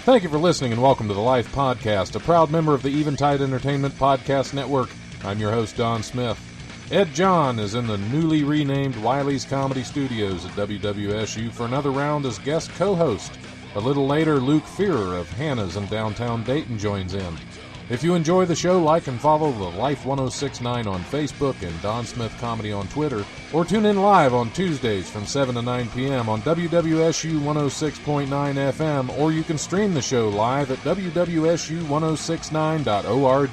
Thank you for listening and welcome to the Life Podcast, a proud member of the Eventide Entertainment Podcast Network. I'm your host, Don Smith. Ed John is in the newly renamed Wiley's Comedy Studios at WWSU for another round as guest co-host. A little later, Luke Fearer of Hannah's in downtown Dayton joins in. If you enjoy the show, like and follow the Life 1069 on Facebook and Don Smith Comedy on Twitter, or tune in live on Tuesdays from 7 to 9 p.m. on WWSU 106.9 FM, or you can stream the show live at WWSU1069.org.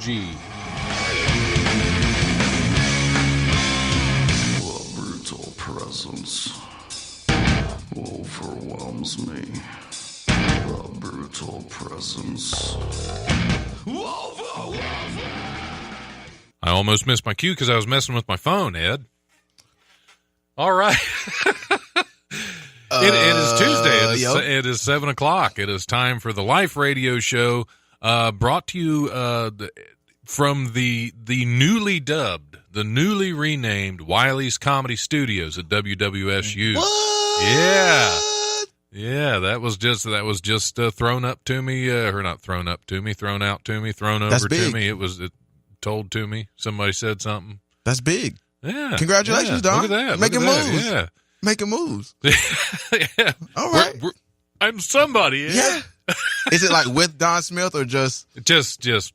The brutal presence overwhelms me. The brutal presence. I almost missed my cue because I was messing with my phone, Ed. All right. It is Tuesday. It is 7 o'clock. It is time for the Life Radio Show, brought to you from the newly dubbed, the newly renamed Wiley's Comedy Studios at WWSU. What? Yeah. Yeah, that was just thrown up to me, or not thrown up to me, thrown out to me, thrown over to me. It was told to me. Somebody said something. That's big. Yeah. Congratulations, Don. Look at that. Making moves. Yeah. Making moves. Yeah. All right. I'm somebody. Yeah. Is it like with Don Smith or just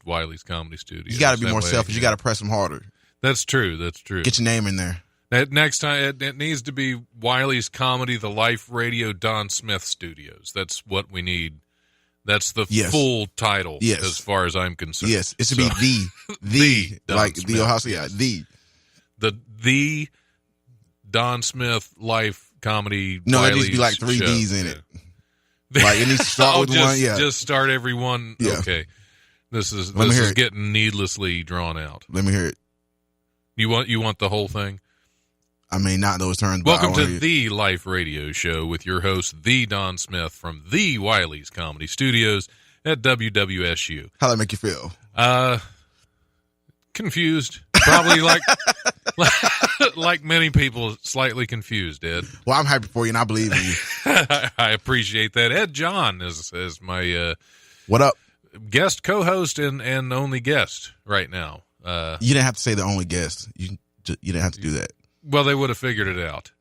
Wiley's Comedy Studios? You got to be more selfish. You got to press them harder. That's true. Get your name in there. Next time, it needs to be Wiley's Comedy, the Life Radio Don Smith Studios. That's what we need. That's the full title, as far as I'm concerned. Yes, it should be the Don like Smith. the Ohio, the Don Smith Life Comedy. No, Wiley's it needs to be like 3 show. D's in it. Like it needs to start with one. Yeah, just start every one. Yeah. Okay, this is it. Getting needlessly drawn out. Let me hear it. You want the whole thing? I mean, not those terms. Welcome to the Life Radio Show with your host, the Don Smith from the Wiley's Comedy Studios at WWSU. How'd that make you feel? Confused. Probably like many people, slightly confused, Ed. Well, I'm happy for you, and I believe in you. I appreciate that. Ed John is my what up guest co-host and only guest right now. You didn't have to say the only guest. You didn't have to do that. Well, they would have figured it out.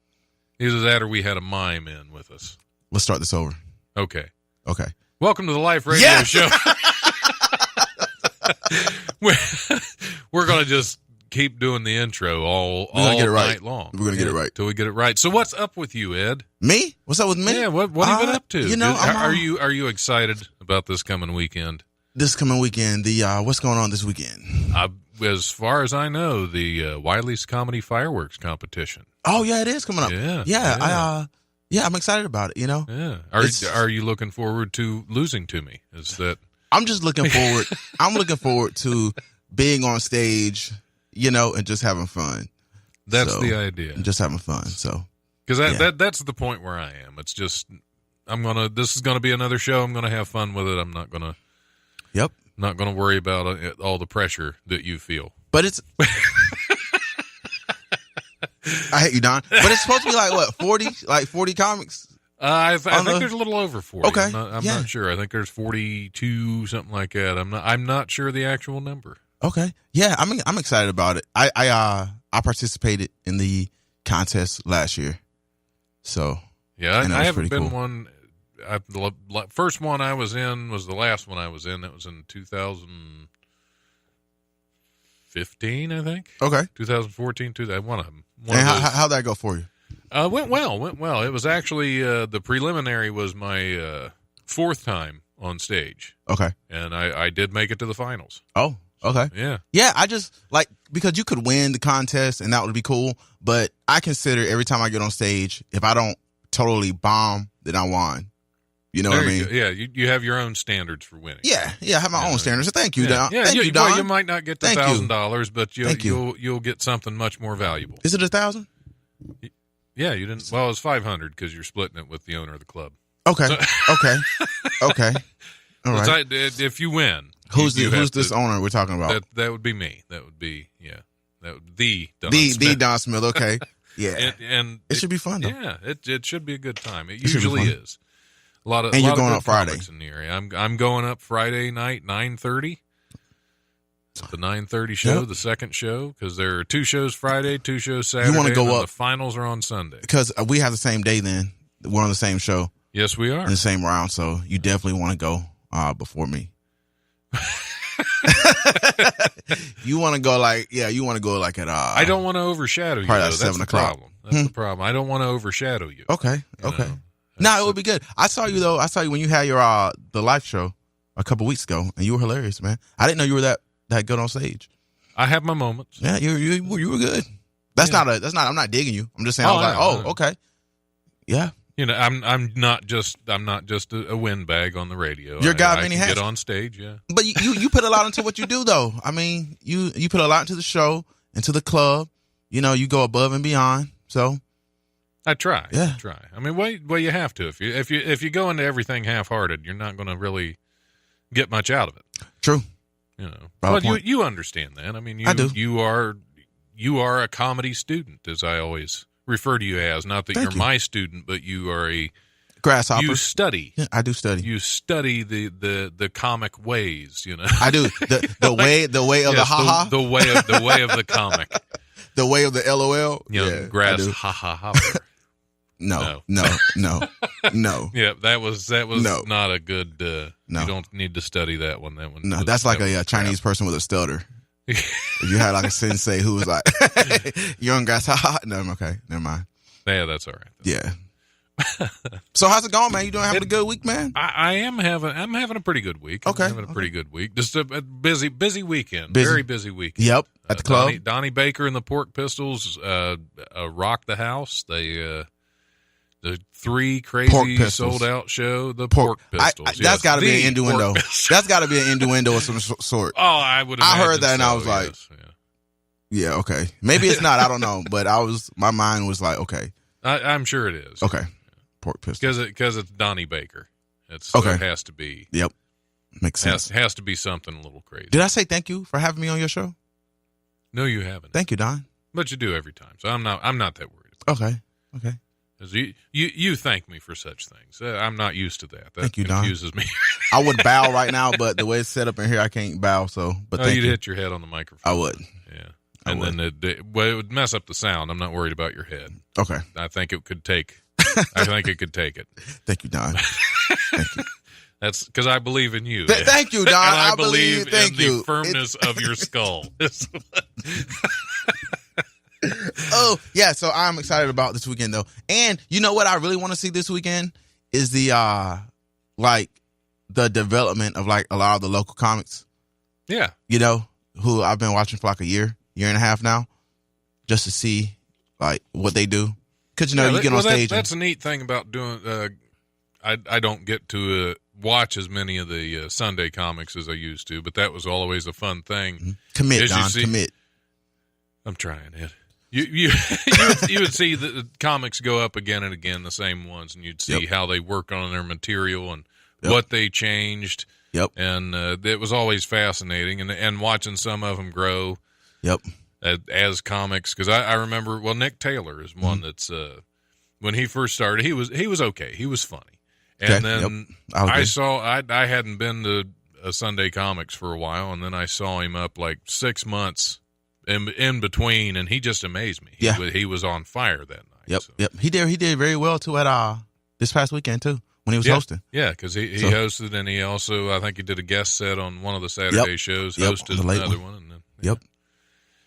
Either that or we had a mime in with us. Let's start this over. Okay. Welcome to the Life Radio Show. We're going to just keep doing the intro all night long. We're going to get it right. Till we get it right. So what's up with you, Ed? Me? What's up with me? Yeah, what have you been up to? Are you excited about this coming weekend? This coming weekend, what's going on this weekend? As far as I know, the Wiley's Comedy Fireworks Competition. Oh yeah, it is coming up. Yeah. I'm excited about it. You know. Yeah. Are you looking forward to losing to me? Is that? I'm just looking forward. I'm looking forward to being on stage, and just having fun. That's the idea. Just having fun. So. Because that's the point where I am. It's just this is gonna be another show. I'm gonna have fun with it. I'm not gonna. Yep. Not going to worry about all the pressure that you feel. But it's... I hate you, Don. But it's supposed to be like, what, 40? Like 40 comics? I think there's a little over 40. Okay. I'm not sure. I think there's 42, something like that. I'm not sure the actual number. Okay. Yeah, I'm excited about it. I participated in the contest last year. So... Yeah, I haven't been cool. one... the first one I was in was the last one I was in. That was in 2015, I think. Okay. 2014, one of them. And how'd that go for you? Went well. It was actually, the preliminary was my fourth time on stage. Okay. And I did make it to the finals. Oh, okay. Yeah. Yeah, I just, because you could win the contest and that would be cool, but I consider every time I get on stage, if I don't totally bomb, then I won. You know what I mean? Yeah, you have your own standards for winning. Yeah, I have my own standards. So thank you, Don. Yeah, thank you, Don. Well, you might not get the $1,000, but you'll get something much more valuable. Is it 1,000? Yeah, you didn't. Well, it's 500 because you're splitting it with the owner of the club. Okay. Okay. All right. If you win, who's this owner we're talking about? That would be me. That would be the Don the Smith. Don Smith. Okay. Yeah. and it should be fun though. Yeah, it should be a good time. It usually is. And you're of going good up Friday. comics in the area. I'm going up Friday night, 9:30. The 9:30 show, Yep. the second show, because there are 2 shows Friday, 2 shows Saturday. You want to go and up? The finals are on Sunday. Because we have the same day then. We're on the same show. Yes, we are. In the same round, so you definitely want to go before me. You want to go like at I don't want to overshadow you. probably Though. at That's 7 the o'clock. problem. That's the problem. I don't want to overshadow you. Okay. You know? No, it would be good. I saw you though. I saw you when you had your the live show a couple weeks ago, and you were hilarious, man. I didn't know you were that good on stage. I have my moments. Yeah, you were good. That's not. I'm not digging you. I'm just saying. Okay. Yeah. You know, I'm not just a windbag on the radio. You're a guy of I many can hats. Get on stage, yeah. But you put a lot into what you do, though. I mean, you put a lot into the show, into the club. You know, you go above and beyond. So I try. Yeah. I try. I mean, well, you have to. If you go into everything half-hearted, you're not going to really get much out of it. True. You know. Valid But point. you understand that. I mean, I do. You are a comedy student, as I always refer to you as. Not that Thank you're you. my student, but you are a Grasshopper. you study. Yeah, I do study. You study the comic ways. You know. I do the way of the Yes, haha, the way of the comic. the way of the LOL. Young Yeah, grass I do. ha ha ha. No. Yeah, that was No. not a good. No. You don't need to study that one. That one. No, was- that's like that a was Chinese person with a stutter. crap. If you had like a sensei who was like, young guys, haha. No, I'm okay. Never mind. Yeah, that's all right. Yeah. So how's it going, man? You doing having a good week, man? I'm having a pretty good week. Okay, I'm having a pretty good week. Just a busy weekend. Busy. Very busy weekend. Yep. At the club. Donnie Baker and the Pork Pistols rocked the house. They the 3 Pork crazy Pistols. sold out show. The Pork Pistols. That's yes, got to be the an innuendo. Pork Pistols. That's got to be an innuendo of some sort. Oh, I would. I heard imagine that and I so, was like, yes, yeah. Yeah, okay. Maybe it's not. I don't know. But my mind was like, okay. I'm sure it is. Okay. Pork pistol. Because it's Donnie Baker. Okay. It has to be. Yep. Makes sense. Has to be something a little crazy. Did I say thank you for having me on your show? No, you haven't. Thank you, Don. But you do every time, so I'm not that worried. Okay. 'Cause you thank me for such things. I'm not used to that. That Thank you, Don. confuses me. I would bow right now, but the way it's set up in here, I can't bow. So, but thank You'd you. hit your head on the microphone. I would. Yeah. I And would. then it would mess up the sound. I'm not worried about your head. Okay. I think it could take. I think it could take it. Thank you, Don. Thank you. That's because I believe in you. Thank you, Don. And I believe. Thank in you. the firmness of your skull. Oh, yeah. So I'm excited about this weekend, though. And you know what I really want to see this weekend is the the development of like a lot of the local comics. Yeah. You know, who I've been watching for like a year and a half now, just to see like what they do. Because you get on stage. That's a neat thing about doing. I don't get to watch as many of the Sunday comics as I used to, but that was always a fun thing. Commit, As you Don. see- Commit. I'm trying it. You would see the comics go up again and again, the same ones, and you'd see Yep. how they work on their material and Yep. what they changed. Yep. And it was always fascinating, and watching some of them grow Yep. as comics. Because I remember, Nick Taylor is one that's when he first started, he was okay, he was funny, and Okay, then yep. I hadn't been to a Sunday comics for a while, and then I saw him up like 6 months in between, and he just amazed me. He was on fire that night. Yep. so. Yep. He did very well too at this past weekend too when he was hosting. Yeah, because he So- hosted, and he also, I think he did a guest set on one of the Saturday shows, Yep, hosted the late another one. one. And then, Yep.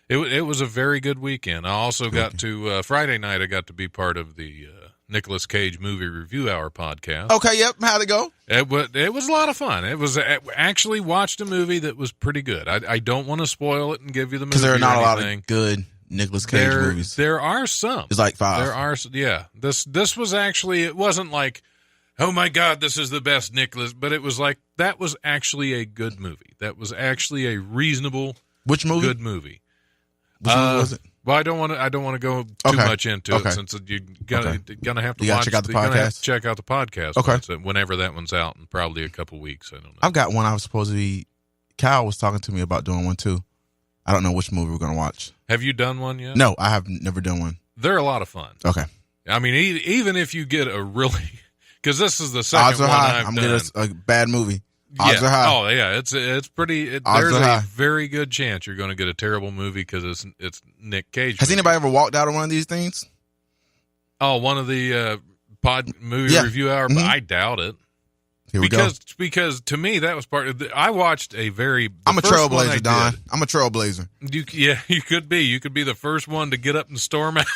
It was a very good weekend. I also got to, Friday night, I got to be part of the Nicolas Cage Movie Review Hour podcast. Okay. Yep. How'd it go? It was a lot of fun. It was actually watched a movie that was pretty good. I don't want to spoil it and give you the movie Because there are not or a lot anything. of good Nicolas Cage movies. There are some. It's like 5. There are, yeah. This was actually, it wasn't like, oh my God, this is the best Nicholas, but it was like, that was actually a good movie. That was actually a reasonable, Which movie? good movie. Which movie was it? Well, I don't want to go too Okay. much into Okay. it, since you're gonna have to You gotta watch. check out the you're gonna have podcast? to check out the podcast. Okay. Whenever that one's out, in probably a couple weeks. I don't know. I've got one I was supposed to be. Kyle was talking to me about doing one too. I don't know which movie we're going to watch. Have you done one yet? No, I have never done one. They're a lot of fun. Okay. I mean, even if you get a really, because this is the Odds second are one high. I've I'm done. getting a bad movie. Odds yeah. are high. Oh yeah, it's pretty. There's are high. a very good chance you're going to get a terrible movie because it's Nick Cage. Has movie. anybody ever walked out of one of these things? Oh, one of the movie review hour. Mm-hmm. I doubt it. Here we go. Because to me that was part of. I watched a very. I'm a trailblazer, Don. I'm a trailblazer. You could be. You could be the first one to get up and storm out.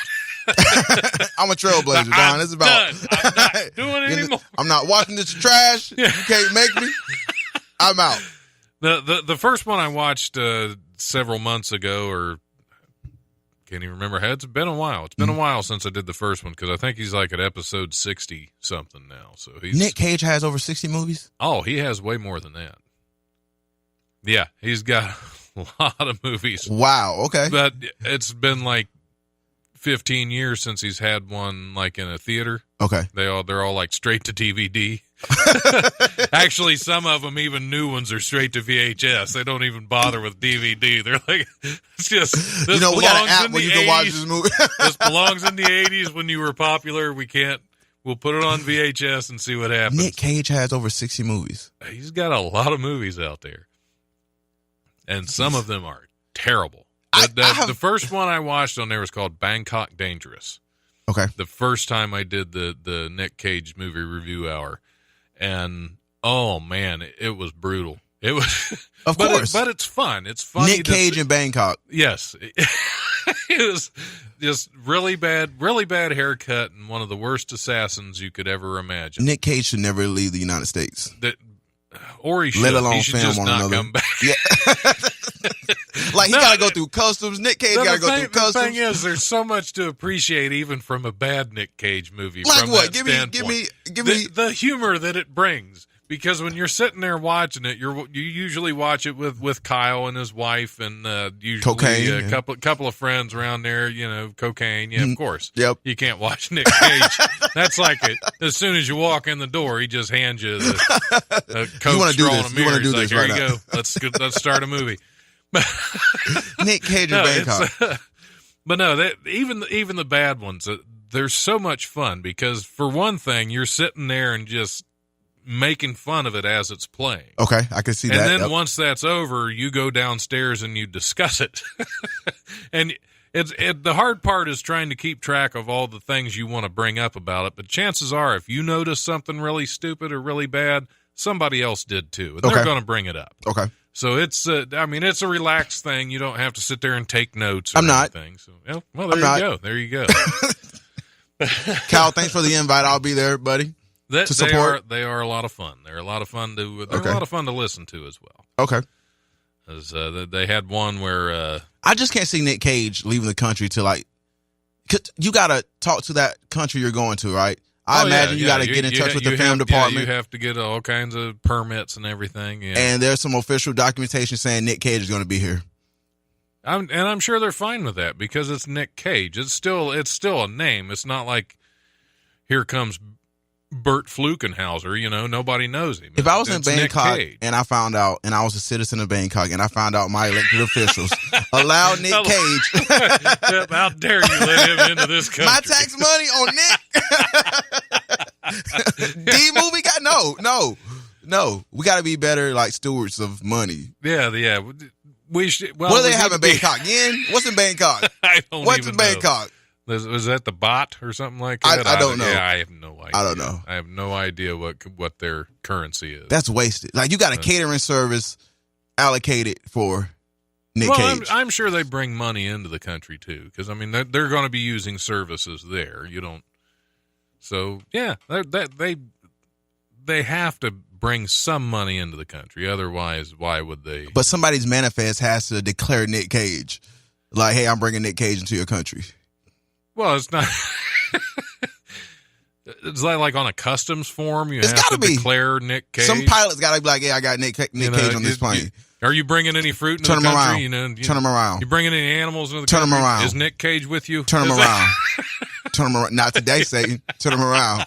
I'm a trailblazer, Don. It's about. I'm not doing it anymore. I'm not watching this trash. You can't make me. I'm out. The first one I watched several months ago, or can't even remember. It's been a while. It's been a while since I did the first one because I think he's like at episode 60 something now. So Nick Cage has over 60 movies. Oh, he has way more than that. Yeah, he's got a lot of movies. Wow. Okay. But it's been like 15 years since he's had one like in a theater. Okay. They're all like straight to DVD. Actually, some of them, even new ones, are straight to VHS. They don't even bother with DVD. They're like, it's just this we got an app where you can watch this movie. This belongs in the 80s when you were popular. We'll put it on VHS and see what happens. Nick Cage has over 60 movies. He's got a lot of movies out there, and some of them are terrible. The first one I watched on there was called Bangkok Dangerous. Okay. The first time I did the Nick Cage movie review hour. And oh man, it was brutal. It was, of course, but it's fun. It's funny. Nick Cage in Bangkok. Yes, it was just really bad haircut and one of the worst assassins you could ever imagine. Nick Cage should never leave the United States. Or he should. Let alone he should film just on not another. come back. Yeah. Like he got to go through customs. Nick Cage got to go through customs. The thing is, there's so much to appreciate even from a bad Nick Cage movie. Like from what? Give me the humor that it brings. Because when you're sitting there watching it, you usually watch it with Kyle and his wife and usually cocaine, a couple of friends around there. Cocaine. Yeah, of course. Yep. You can't watch Nick Cage. That's like it. As soon as you walk in the door, he just hands you a Coke straw and a mirror. He's like, "Here you go. Let's start a movie." Nick Cage in Bangkok. But no, even the bad ones, they're so much fun because for one thing, you're sitting there and just making fun of it as it's playing. Okay, I can see that. And then once that's over, you go downstairs and you discuss it. And the hard part is trying to keep track of all the things you want to bring up about it. But chances are, if you notice something really stupid or really bad, somebody else did too, and they're going to bring it up. Okay. So it's a relaxed thing. You don't have to sit there and take notes or anything. So, well, there you go. There you go. Cal, thanks for the invite. I'll be there, buddy. To support. They are a lot of fun. They're a lot of fun to. They're a lot of fun to listen to as well. Okay. As they had one where I just can't see Nick Cage leaving the country to cause you got to talk to that country you're going to, right? I imagine you got to get in touch with the film department. You have to get all kinds of permits and everything. Yeah. And there's some official documentation saying Nick Cage is going to be here. I'm sure they're fine with that because it's Nick Cage. It's still a name. It's not like here comes Bert Flukenhauser, nobody knows him. If I was in Bangkok and I found out, and I was a citizen of Bangkok, and I found out my elected officials allow Nick Cage. How dare you let him into this country? My tax money on Nick. D movie got no. We got to be better like stewards of money. Yeah. We should. Well, what do they have in Bangkok? Yen? What's in Bangkok? I don't What's even in Bangkok? Was that the bot or something like that? I don't know. Yeah, I have no idea. I don't know. I have no idea what their currency is. That's wasted. Like you got a catering service allocated for Nick Cage. I'm sure they bring money into the country too, because they're going to be using services there. You don't. So yeah, they have to bring some money into the country. Otherwise, why would they? But somebody's manifest has to declare Nick Cage, like, hey, I'm bringing Nick Cage into your country. Well, it's not. It's like on a customs form. You have to declare Nick Cage. Some pilot's got to be like, "Yeah, I got Nick Cage on this plane." Are you bringing any fruit into the country? Turn him around. You bringing any animals into the country? Turn him around. Is Nick Cage with you? Turn him around. Turn him around. Not today, Satan. Turn him around.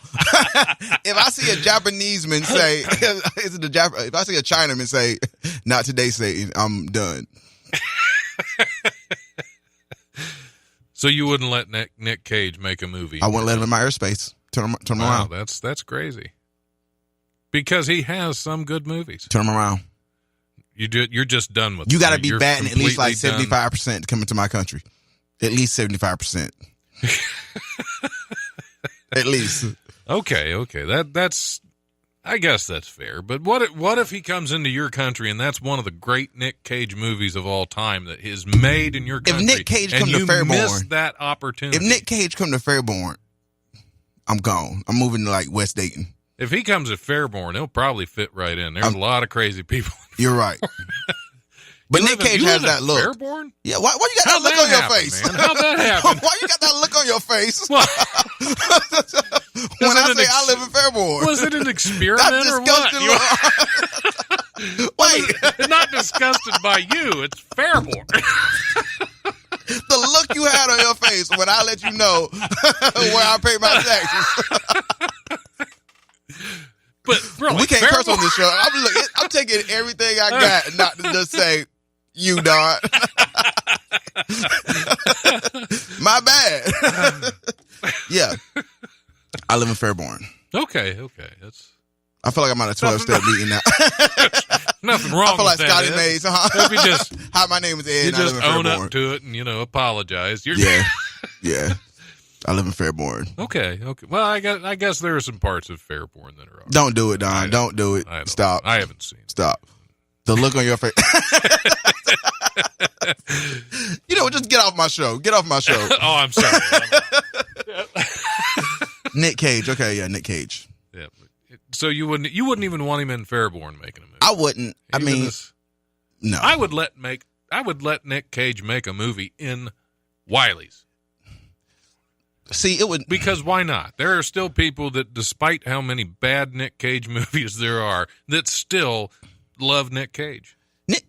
If I see a Japanese man say, if I see a Chinaman say, "Not today, Satan," I'm done. So you wouldn't let Nick Cage make a movie? I wouldn't let him in my airspace. Turn them around. That's crazy. Because he has some good movies. Turn them around. You're just done with. You got to be You're batting at least like completely 75% to come into my country. At least 75%. At least. Okay. That's. I guess that's fair. But what if he comes into your country and that's one of the great Nick Cage movies of all time that is made in your country? If Nick Cage come to you Fairborn, miss that opportunity. If Nick Cage come to Fairborn, I'm gone. I'm moving to like West Dayton. If he comes to Fairborn, he'll probably fit right in. There's a lot of crazy people. You're right. But Nick Cage has that look. Fairborn? Yeah, why you got that look on your face? Man? How'd that happen? Why you got that look on your face? Well, when I say I live in Fairborn. Was it an experiment or what? Wait. Not disgusted by you. It's Fairborn. The look you had on your face when I let you know where I pay my taxes. But really, we can't curse on this show. I'm taking everything I got not to just say you, Don. My bad. Yeah. I live in Fairborn. Okay. That's. I feel like I'm on a 12-step meeting now. Nothing wrong. I feel like with Scotty that, Mays. If you just, hi, my name is Ed. You and I live just in own Fairborn. up to it and apologize. Yeah. I live in Fairborn. Okay. Well, I guess there are some parts of Fairborn that are. All right. Don't do it, Don. Don't do it. Stop. I haven't seen it. Stop. The look on your face. Just get off my show. Get off my show. Oh, I'm sorry. Nick Cage. Okay, yeah, Nick Cage. Yeah. So you wouldn't even want him in Fairborn making a movie. I wouldn't. No. I would let Nick Cage make a movie in Wiley's. See, it would, because why not? There are still people that, despite how many bad Nick Cage movies there are, that still love Nick Cage.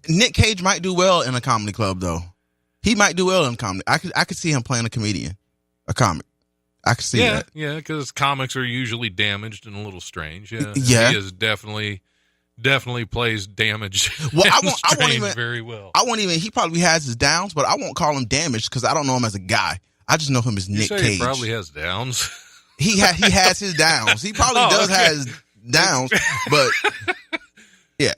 Nick Cage might do well in a comedy club, though. He might do well in comedy. I could see him playing a comedian, a comic. I could see that. Yeah, because comics are usually damaged and a little strange. Yeah. Yeah. He is definitely plays damaged. Well, I won't even very well. I won't even. He probably has his downs, but I won't call him damaged because I don't know him as a guy. I just know him as Nick Cage. He probably has downs. He has his downs. He probably does have his downs, but yeah.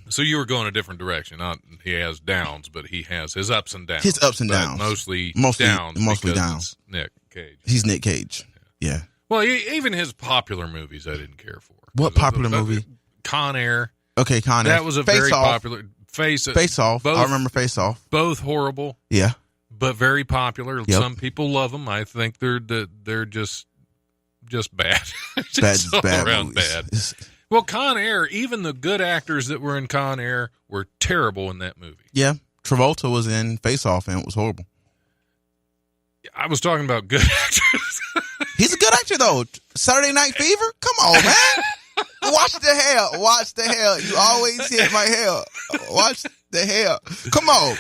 So you were going a different direction. Not he has downs, but he has his ups and downs. His ups and downs. Mostly downs. Mostly downs. Nick Cage. He's Nick Cage. Yeah. Well, even his popular movies I didn't care for. What popular movie? Con Air. Okay, Con Air. That was a very popular. Face Off. I remember Face Off. Both horrible. Yeah. But very popular. Yep. Some people love them. I think they're just bad. Just bad around movies. Bad. Well, Con Air, even the good actors that were in Con Air were terrible in that movie. Yeah. Travolta was in Face Off and it was horrible. I was talking about good actors. He's a good actor, though. Saturday Night Fever? Come on, man. Watch the hair. You always hit my hair. Watch the hair. Come on.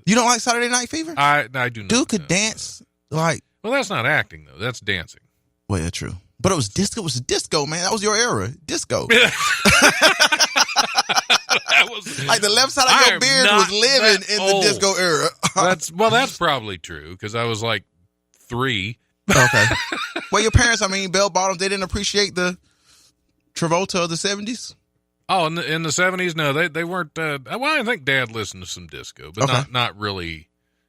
You don't like Saturday Night Fever? I do not. Dude could dance like. Well, that's not acting, though. That's dancing. Well, yeah, true. But it was disco. It was disco, man. That was your era. Disco. That was like the left side of your beard was living in the disco era. That's probably true because I was like 3. Okay. Well, your parents, bell bottoms, they didn't appreciate the Travolta of the 70s? Oh, in the 70s? No, they weren't. Well, I think Dad listened to some disco, but not really.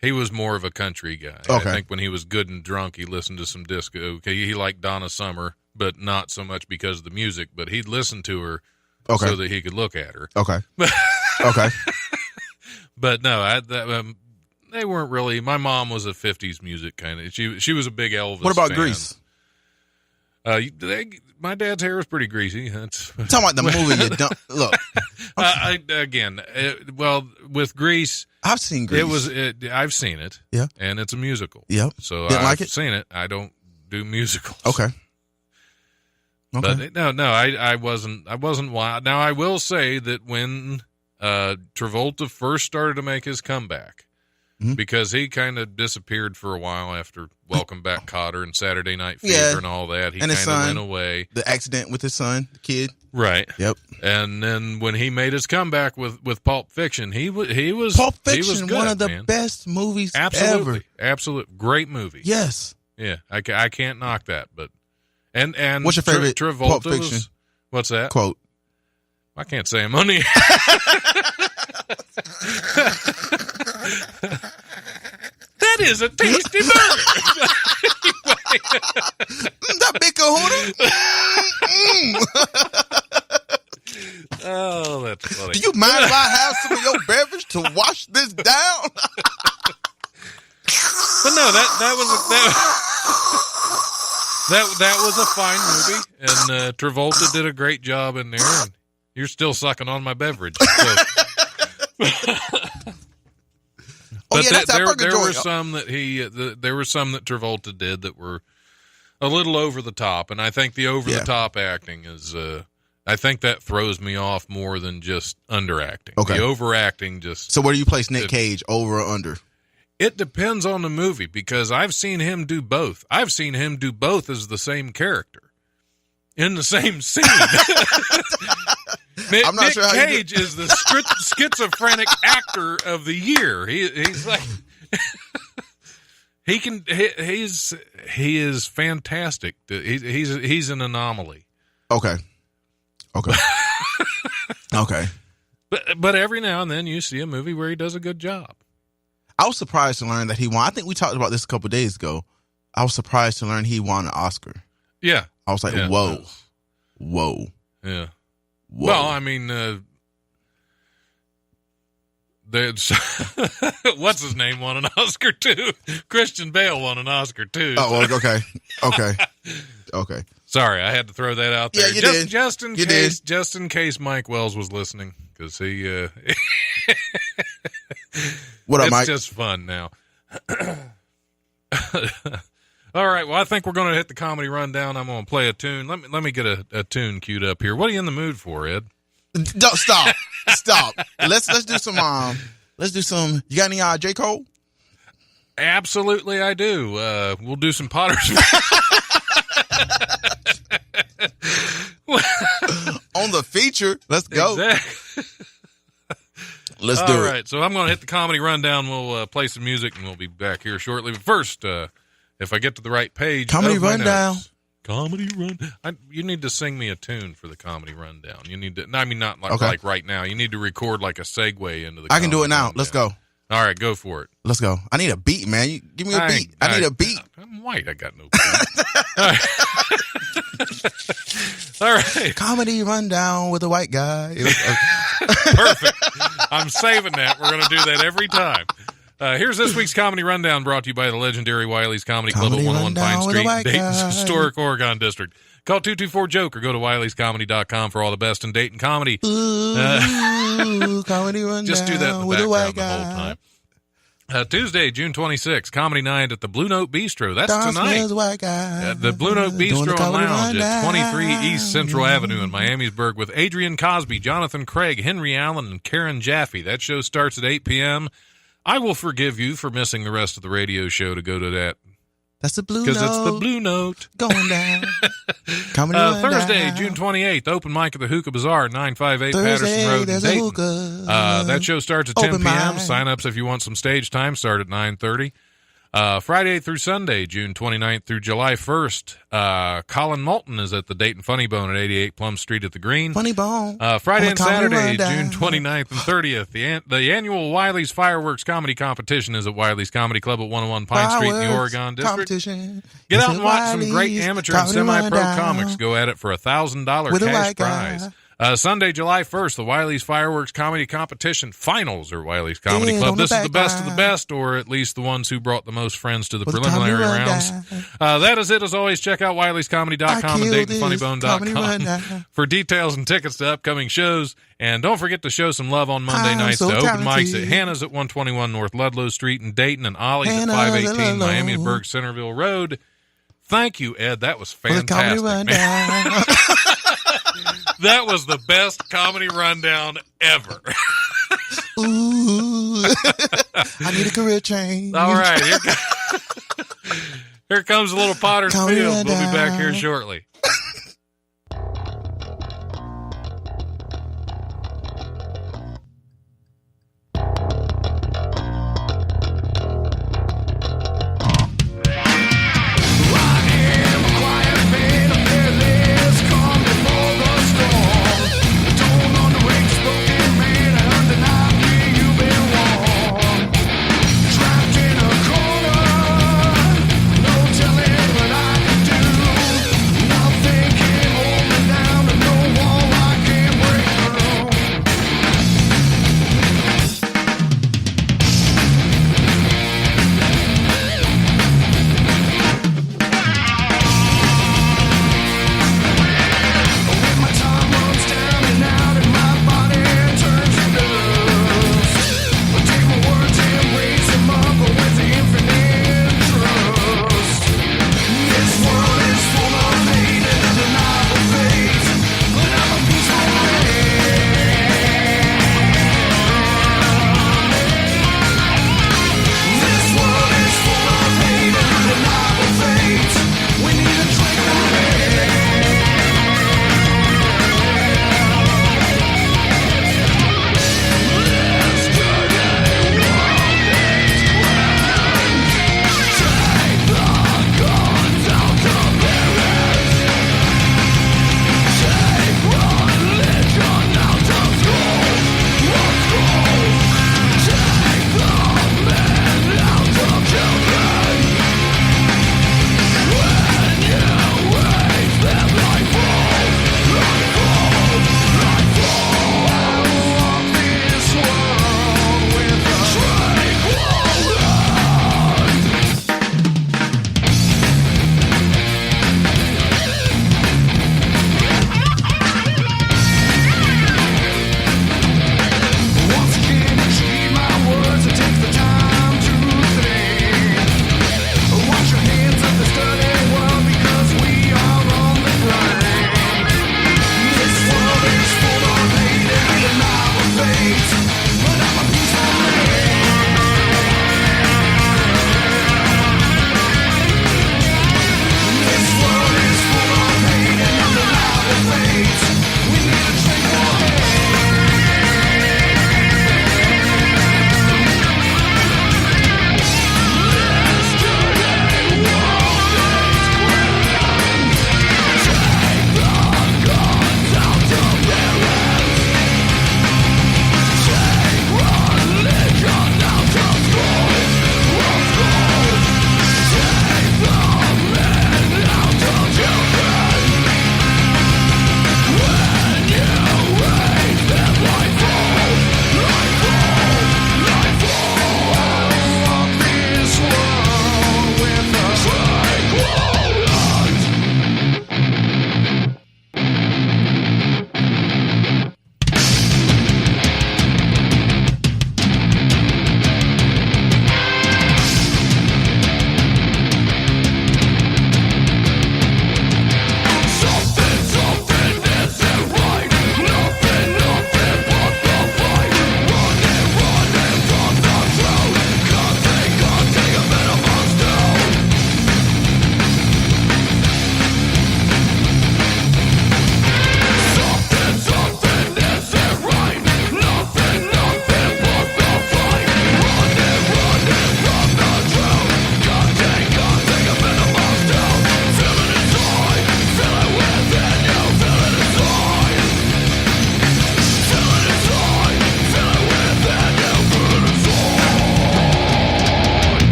He was more of a country guy. Okay. I think when he was good and drunk, he listened to some disco. Okay, he liked Donna Summer, but not so much because of the music, but he'd listen to her so that he could look at her. Okay. Okay. But no, they weren't really. My mom was a 50s music kind of. She was a big Elvis What about fan. Grease? My dad's hair was pretty greasy. That's I'm talking about the movie you don't look. Well, with Grease, I've seen Grease. I've seen it. Yeah, and it's a musical. Yeah, so Didn't I've like it? seen it. I don't do musicals. Okay. But no, I wasn't wild. Now I will say that when Travolta first started to make his comeback, because he kind of disappeared for a while after Welcome Back Kotter and Saturday Night Fever and all that. He kind of went away. The accident with his son, the kid. Right. Yep. And then when he made his comeback with Pulp Fiction, he was Pulp Fiction, he was good, one of the man. best movies ever. Absolute great movie. Yes. Yeah, I can't knock that. But and what's your favorite Travolta Pulp Fiction what's that quote? I can't say I'm on the That is a tasty burger. That big kahuna. Oh, that's funny. Do you mind if I have some of your beverage to wash this down? But no, that was a fine movie, and Travolta did a great job in there. And you're still sucking on my beverage. So. There were some that there were some that Travolta did that were a little over the top, and I think the over the top acting is. I think that throws me off more than just underacting. Okay. The overacting just. So where do you place Nick Cage, over or under? It depends on the movie, because I've seen him do both. I've seen him do both as the same character in the same scene. I'm not sure how Cage is the schizophrenic actor of the year. He's like he is fantastic. He's an anomaly. Okay. Okay. But every now and then you see a movie where he does a good job. I was surprised to learn that he won. I think we talked about this a couple of days ago. I was surprised to learn he won an Oscar. Yeah. I was like, whoa. Yeah. Whoa. Well, I mean, what's his name won an Oscar too? Christian Bale won an Oscar too. Oh, well, okay. Sorry, I had to throw that out there. Yeah, you did. Just in case Mike Wells was listening, because he. What up, Mike? It's just fun now. All right. Well, I think we're going to hit the comedy rundown. I'm going to play a tune. Let me get a tune queued up here. What are you in the mood for, Ed? Don't stop. Let's do some. You got any J. Cole? Absolutely, I do. We'll do some Potter's. On the feature. Let's go. Exactly. Let's do it. All right, so I'm going to hit the comedy rundown. We'll play some music, and we'll be back here shortly. But first, if I get to the right page, comedy rundown. Comedy rundown. You need to sing me a tune for the comedy rundown. You need to. I mean, not like right now. You need to record like a segue into the. I can do it now. Rundown. Let's go. All right, go for it. Let's go. I need a beat, man. Give me a beat. I need a beat. I'm white. I got no beat. All right. All right. Comedy rundown with a white guy. Perfect. I'm saving that. We're going to do that every time. Here's this week's Comedy Rundown, brought to you by the legendary Wiley's Comedy Club at 101 Pine Street, Dayton's historic Oregon District. Call 224-JOKE or go to Wiley'sComedy.com for all the best in Dayton comedy. Comedy rundown. Just do that in the background the whole time. Tuesday, June 26th, Comedy Night at the Blue Note Bistro. That's tonight. The Blue Note Bistro and Lounge at 23 East Central Avenue in Miamisburg with Adrian Cosby, Jonathan Craig, Henry Allen, and Karen Jaffe. That show starts at 8 p.m. I will forgive you for missing the rest of the radio show to go to that. That's the Blue Note. Because it's the Blue Note. Going down. Thursday, June 28th, open mic at the Hookah Bazaar, 958 Patterson Road in Dayton. That show starts at 10 p.m. Sign-ups if you want some stage time start at 9:30. Friday through Sunday, June 29th through July 1st, Colin Moulton is at the Dayton Funny Bone at 88 Plum Street at the Green. Funny Bone. Friday and Saturday, June 29th and 30th. The annual Wiley's Fireworks Comedy Competition is at Wiley's Comedy Club at 101 Pine Street in the Oregon District. Get out and watch some great amateur and semi-pro comics go at it for $1,000 cash prize. Sunday, July 1st, the Wiley's Fireworks Comedy Competition Finals are Wiley's Comedy Club. This is the best of the best, or at least the ones who brought the most friends to the preliminary rounds. That is it. As always, check out Wiley'sComedy.com and DaytonFunnyBone.com for details and tickets to upcoming shows. And don't forget to show some love on Monday nights to open mics at Hannah's at 121 North Ludlow Street in Dayton and Ollie's at 518 Miamisburg Centerville Road. Thank you, Ed. That was fantastic. That was the best comedy rundown ever. Ooh, I need a career change. All right. Here comes a little Potter's Field. We'll be back here shortly.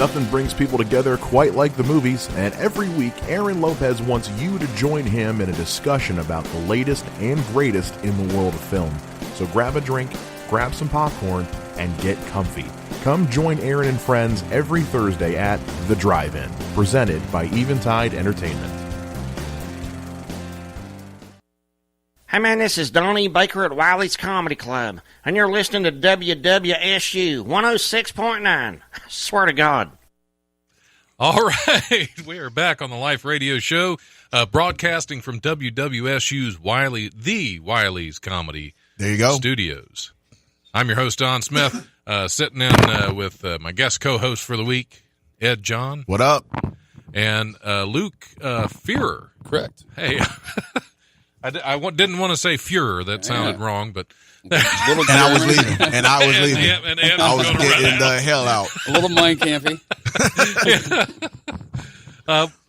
Nothing brings people together quite like the movies, and every week Aaron Lopez wants you to join him in a discussion about the latest and greatest in the world of film. So grab a drink, grab some popcorn, and get comfy. Come join Aaron and friends every Thursday at The Drive-In, presented by Eventide Entertainment. Hey man, this is Donnie Baker at Wiley's Comedy Club, and you're listening to WWSU 106.9. I swear to God. All right, we are back on the Life Radio Show, broadcasting from WWSU's Wiley's Comedy There you go. Studios. I'm your host, Don Smith, sitting in with my guest co-host for the week, Ed John. What up? And Luke Führer. Correct. Hey, I didn't want to say Führer. That sounded wrong, but... And I was leaving. And I was leaving. And Ed I was gonna getting run the hell out. A little mind campy.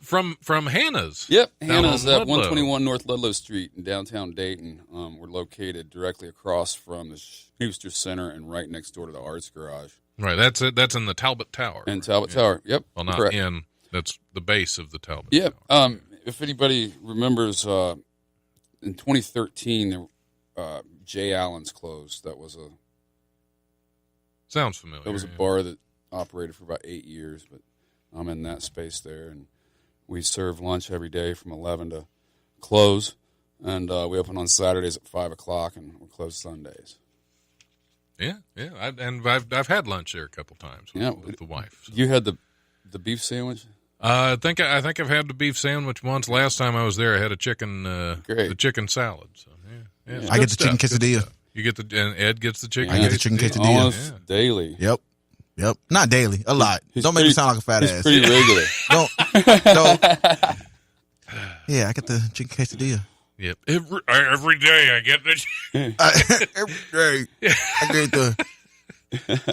From Hannah's. Yep, down Hannah's on at Ludlow. 121 North Ludlow Street in downtown Dayton. We're located directly across from the Schuster Center and right next door to the Arts Garage. Right, that's it. That's in the Talbot Tower. And Talbot Tower, yep. Well, not correct. in. That's the base of the Talbot Yep. Tower. If anybody remembers, in 2013, Jay Allen's closed. That was Sounds familiar. a bar that operated for about 8 years, but I'm in that space there, and we serve lunch every day from 11 to close, and we open on Saturdays at 5 o'clock, and we close Sundays. Yeah. I've had lunch there a couple times with the wife. So. You had the beef sandwich? I think I've had the beef sandwich once. Last time I was there, I had a chicken Great. the chicken salad. So yeah, it's I good get the chicken stuff, good quesadilla. stuff. You get and Ed gets the chicken. I get the chicken quesadilla. Almost daily. Yep. Not daily. A lot. Don't make me sound like a fat He's ass. pretty regular. Don't. Yeah, I get the chicken quesadilla. Yep. Every day I get the. Every day I get the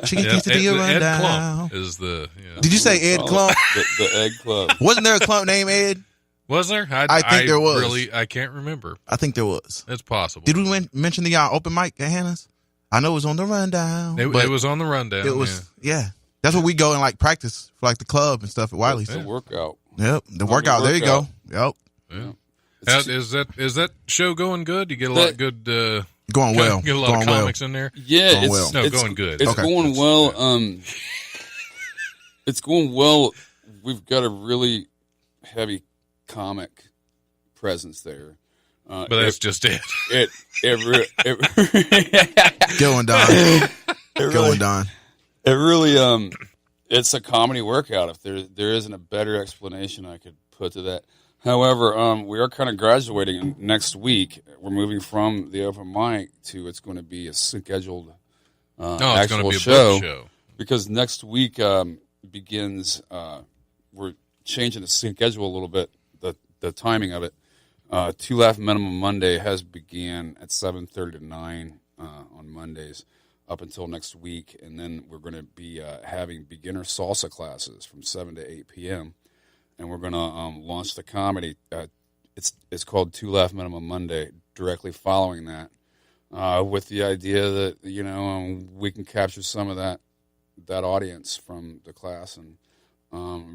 chicken quesadilla Ed rundown. Clump is the. Did you say Ed Clump? The Egg Club. Wasn't there a clump named Ed? Was there? I think there was. Really, I can't remember. I think there was. It's possible. Did we mention the open mic at Hannah's? I know it was on the rundown. It was on the rundown. It was, yeah. That's where we go and like practice for like the club and stuff at Wiley's. It's a workout. Yep, the workout. There you go. Yep, Yeah. Is that show going good? You get a lot of good. going well. Get a lot of comics in there. Yeah, Going it's well. No, it's, going good. It's Okay. going well. It's going well. We've got a really heavy comic presence there. But that's just it. Going Don. Going Don. It really it's a comedy workout. If there isn't a better explanation I could put to that. However, we are kind of graduating next week. We're moving from the open mic to it's going to be a scheduled It's actual going to be a show, book show. because next week begins. We're changing the schedule a little bit, the timing of it. 2 Laugh Minimum Monday has began at 7:30 to 9 on Mondays up until next week, and then we're going to be having beginner salsa classes from 7 to 8 p.m. And we're going to launch the comedy. It's called 2 Laugh Minimum Monday. Directly following that, with the idea that we can capture some of that audience from the class and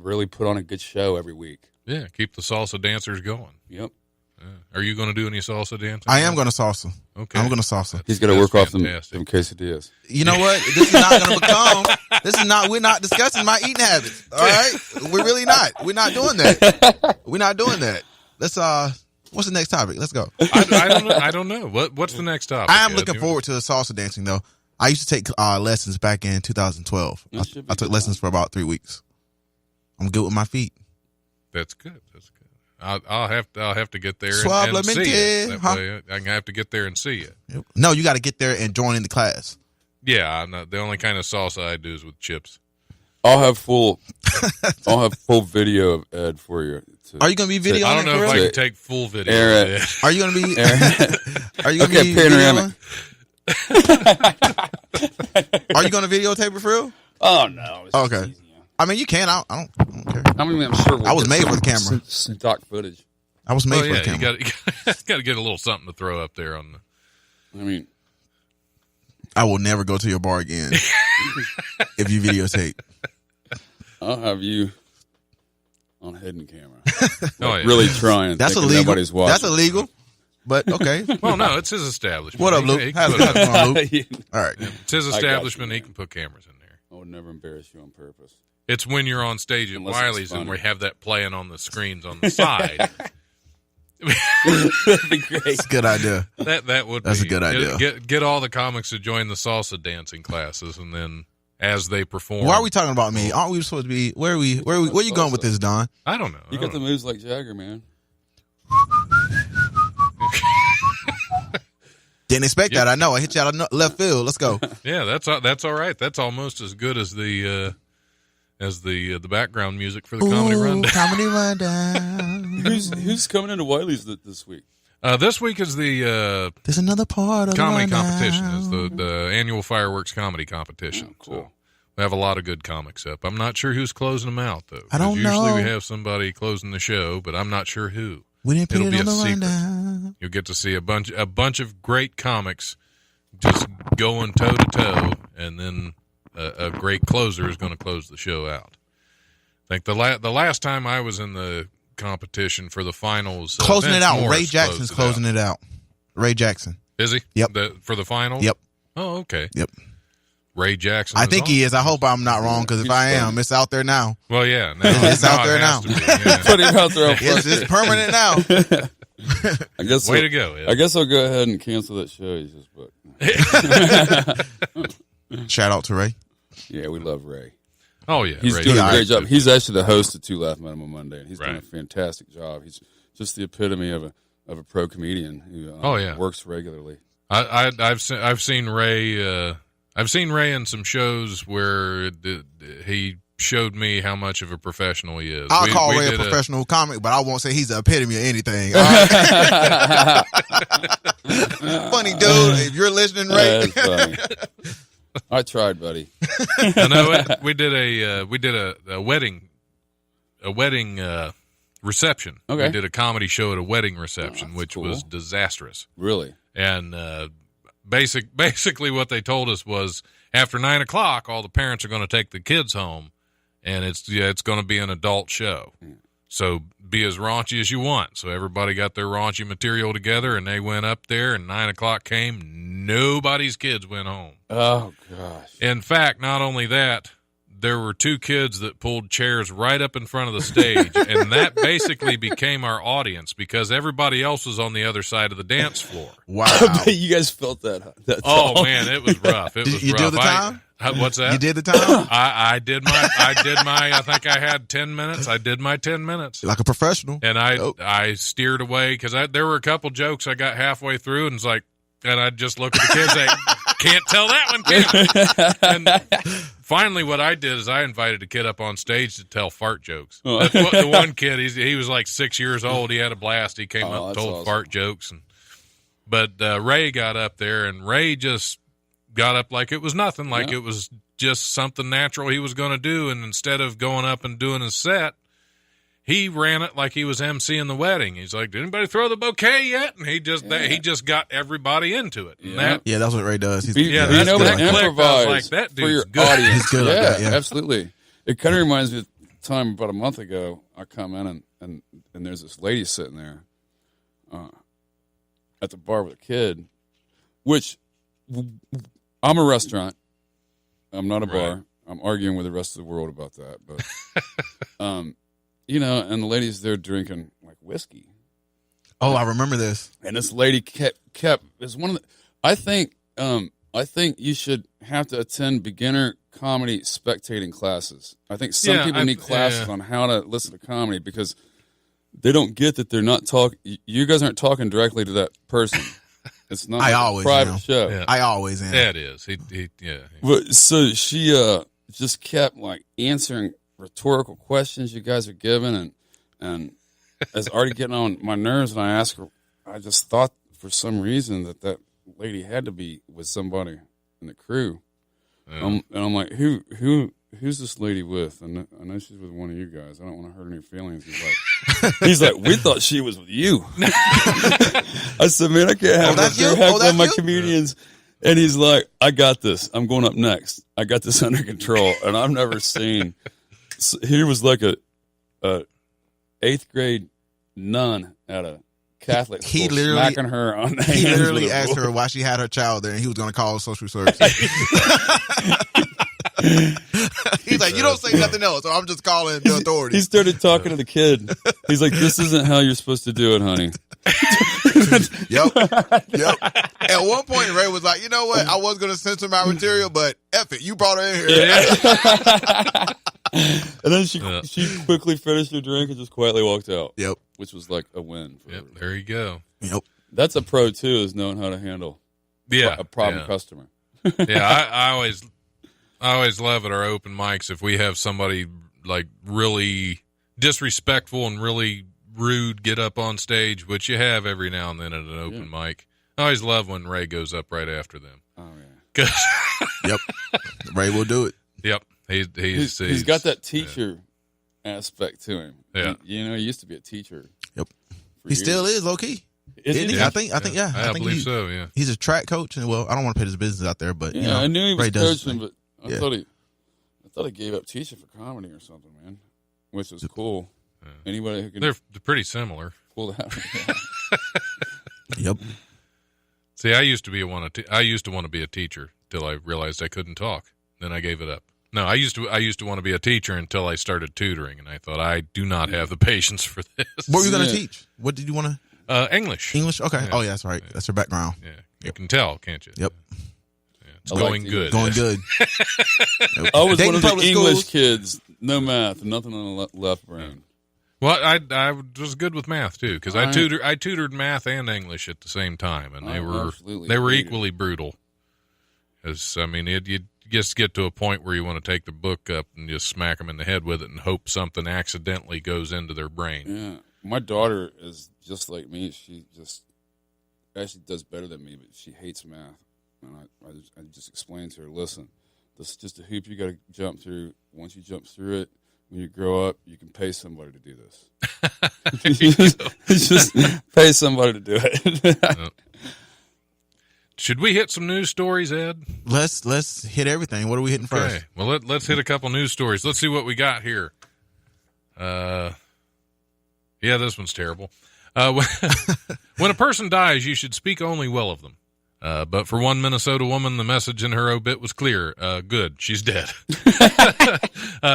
really put on a good show every week. Yeah, keep the salsa dancers going. Yep. Are you going to do any salsa dancing? I am going to salsa. Okay. I'm going to salsa. He's got to work off them fantastic. quesadillas. You know what? This is not going to become. We're not discussing my eating habits. All right, we're really not. We're not doing that. We're not doing that. Let's what's the next topic? Let's go. I don't know. What's the next topic? I am Ed? looking forward to the salsa dancing though. I used to take lessons back in 2012. That should be I took good. lessons for about 3 weeks. I'm good with my feet. That's good. That's good. I'll have to get there and Suavemente, see you. That huh? way I'm gonna have to get there and see you. No, you got to get there and join in the class. Yeah, I'm not, the only kind of salsa I do is with chips. I'll have full video of Ed for you. Are you going to be videoing? I don't know if I real? can take full video. Air of it. it. Are you going to be? Are you going to Okay, be panoramic. videoing? Are you going to videotape it for real? Oh no. It's Okay. easy, yeah. I mean, you can. I don't care. I mean, I'm sure I was made for the camera. Stock footage. I was made Oh for yeah, the camera. you got to get a little something to throw up there on the. I mean, I will never go to your bar again if you videotape. I'll have you on hidden camera. Oh, yeah. Really trying. That's thinking illegal. Nobody's watching. That's illegal. But okay. Well, no, it's his establishment. What up, He- Luke? he can How's put it it- going, Luke? All right. It's his I got establishment. you, He man. can put cameras in there. I would never embarrass you on purpose. It's when you're on stage at Unless it's Wiley's and funny. we have that playing on the screens on the side. That'd be great. That's a good idea. That would That's be a good idea. Get all the comics to join the salsa dancing classes, and then as they perform, Why are we talking about me? Aren't we supposed to be? Where you going with this, Don? I don't know. You got the moves like Jagger, man. Didn't expect that. I know. I hit you out of left field. Let's go. Yeah, that's all right. That's almost as good as the background music for the comedy rundown. Comedy rundown. Who's coming into Wiley's this week? This week is the There's another part of comedy the rundown. competition. Is the annual fireworks comedy competition. Oh, cool. So we have a lot of good comics up. I'm not sure who's closing them out though. I don't 'cause usually know. we have somebody closing the show, but I'm not sure who. We didn't put It'll it be on a the secret. rundown. You'll get to see a bunch of great comics just going toe to toe, and then a great closer is going to close the show out. I think the last time I was in the competition for the finals, Closing Vince it out. Morris Ray Jackson's closing it out. Ray Jackson. Is he? Yep. For the finals. Yep. Oh, okay. Yep. Ray Jackson. I think he is. I hope I'm not wrong, because if I am, it's out there now. Well, yeah. It's out there it has now. to be, yeah. Put him out there. It's permanent now. I guess. Way to go, Ed. I guess I'll go ahead and cancel that show you just booked. Shout out to Ray. Yeah, we love Ray. Oh, yeah. He's Ray doing a Jackson. great job. He's actually the host of Two Laugh Minimum Monday, and he's doing Right. a fantastic job. He's just the epitome of a pro comedian who Oh, yeah. works regularly. I've seen Ray. I've seen Ray in some shows where he showed me how much of a professional he is. I'll We- call we Ray a did professional comic, but I won't say he's the epitome of anything. All right? Funny dude. If you're listening, Ray. That's funny. I tried, buddy. I know we did a wedding reception. Okay. We did a comedy show at a wedding reception, that's which cool. was disastrous. Really? And basically what they told us was after 9 o'clock, all the parents are going to take the kids home, and it's going to be an adult show. So be as raunchy as you want. So everybody got their raunchy material together, and they went up there, and 9 o'clock came. Nobody's kids went home. Oh, gosh. In fact, not only that, there were two kids that pulled chairs right up in front of the stage, and that basically became our audience because everybody else was on the other side of the dance floor. Wow. You guys felt that. Oh man, it was rough. It was You rough. did the time? What's that? You did the time? I did my. I think I had 10 minutes. I did my 10 minutes, Like a professional. and I steered away because there were a couple jokes I got halfway through, and it's like, and I just look at the kids like, can't tell that one, can I? And finally, what I did is I invited a kid up on stage to tell fart jokes. That's what, the one kid, he was like 6 years old. He had a blast. He came up and that's told awesome. fart jokes, but Ray got up there, and Ray just got up like it was nothing, like it was just something natural he was going to do. And instead of going up and doing his set, he ran it like he was emceeing the wedding. He's like, "Did anybody throw the bouquet yet?" And he just got everybody into it. And Yeah. Yeah, that's what Ray does. He's Be Yeah, being that's able that to clicked. I was improvise like, that for your dude's good. audience. He's good like that, yeah. Absolutely. It kind of reminds me of the time about a month ago. I come in and there's this lady sitting there at the bar with a kid, which I'm a restaurant. I'm not a bar. Right. I'm arguing with the rest of the world about that. But, and the lady's there drinking like whiskey. Oh, I remember this. And this lady kept is one of the. I think you should have to attend beginner comedy spectating classes. I think some people need classes on how to listen to comedy because they don't get that they're not talking. You guys aren't talking directly to that person. It's not a private show. Yeah. I always am. Yeah, it is. Yeah. But so she just kept like answering rhetorical questions you guys are giving, and it's already getting on my nerves. And I asked her, I just thought for some reason that lady had to be with somebody in the crew. And I'm like, who's this lady with? And I know she's with one of you guys. I don't want to hurt any feelings. He's like, we thought she was with you. I said, man, I can't have that's her you? heckling That's my you? comedians. And he's like, I got this. I'm going up next. I got this under control. And I've never seen he was like a 8th grade nun at a Catholic school, He literally smacking her on the He hands literally with a asked book. her why she had her child there, and he was going to call social services. He's like, you don't say nothing else, so I'm just calling the He authorities. started talking to the kid. He's like, "This isn't how you're supposed to do it, honey." Yep. At one point, Ray was like, you know what? I was going to censor my material, but F it. You brought her in here. And then she quickly finished her drink and just quietly walked out. Yep. Which was like a win for everybody. There you go. Yep. That's a pro too, is knowing how to handle a problem customer. I always love at our open mics if we have somebody like really disrespectful and really rude get up on stage, which you have every now and then at an open mic. I always love when Ray goes up right after them. Oh yeah. Yep. Ray will do it. Yep. He's got that teacher aspect to him. Yeah. He used to be a teacher. Yep. He still is low key. Isn't he? Yeah. I think I think believe so. Yeah. He's a track coach, and well, I don't want to put his business out there, but Yeah, you know, I knew he was Ray does his coaching, thing. but I thought he gave up teaching for comedy or something, man. Which was cool. Anybody who can They're pretty similar. pull that. Yep. See, I used to want to be a teacher till I realized I couldn't talk. Then I gave it up. No, I used to want to be a teacher until I started tutoring, and I thought I do not have the patience for this. What were you going to teach? What did you want to? English. English? Okay. Yeah. Oh, yeah, that's right. That's her background. Yeah, you can tell, can't you? Yep. Yeah, it's I like going to- good. Going good. I was Dayton one of the public English schools. kids. No math, nothing on the left brain. Well, I was good with math too because I Right. tutored math and English at the same time, and they I were absolutely equally hated it. brutal. As I mean, you just get to a point where you want to take the book up and just smack them in the head with it and hope something accidentally goes into their brain. Yeah, my daughter is just like me. She just actually does better than me, but she hates math. And I just explained to her, listen, this is just a hoop you got to jump through. Once you jump through it, when you grow up, you can pay somebody to do this. Just pay somebody to do it. Should we hit some news stories, Ed? Let's hit everything. What are we hitting Okay. first? Well, let's hit a couple news stories. Let's see what we got here. Yeah, this one's terrible. When a person dies, you should speak only well of them. But for one Minnesota woman, the message in her obit was clear. Good, she's dead.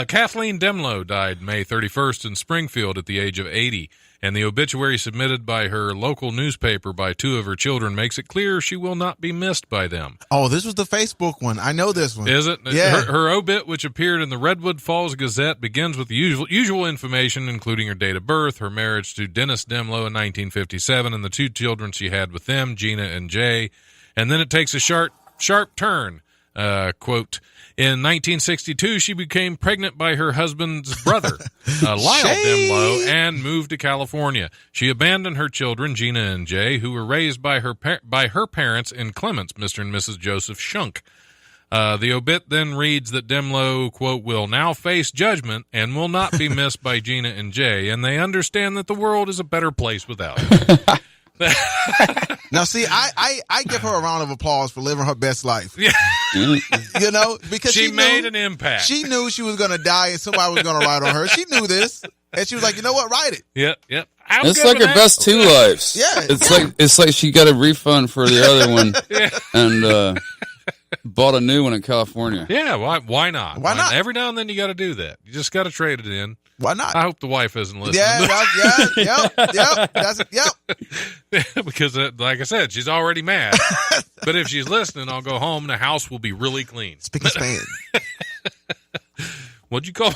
Kathleen Demlow died May 31st in Springfield at the age of 80, and the obituary submitted by her local newspaper by two of her children makes it clear she will not be missed by them. Oh, this was the Facebook one. I know this one. Is it? Yeah. Her obit, which appeared in the Redwood Falls Gazette, begins with the usual information, including her date of birth, her marriage to Dennis Demlow in 1957, and the two children she had with them, Gina and Jay. And then it takes a sharp turn. Quote, in 1962, she became pregnant by her husband's brother, Lyle Demlow, and moved to California. She abandoned her children, Gina and Jay, who were raised by her parents in Clements, Mr. and Mrs. Joseph Shunk. The obit then reads that Demlow, quote, will now face judgment and will not be missed by Gina and Jay, and they understand that the world is a better place without her. Now, see, I give her a round of applause for living her best life. Yeah. You know, because She she made knew, an impact. She knew she was going to die and somebody was going to write on her. She knew this. And she was like, you know what? Write it. Yep. It's like her best two lives. Yeah. It's like she got a refund for the other one and bought a new one in California. Yeah, why not? Why not? Every now and then you got to do that. You just got to trade it in. Why not? I hope the wife isn't listening. Yep. Because, like I said, she's already mad. But if she's listening, I'll go home and the house will be really clean. Spick and span. What'd you call it?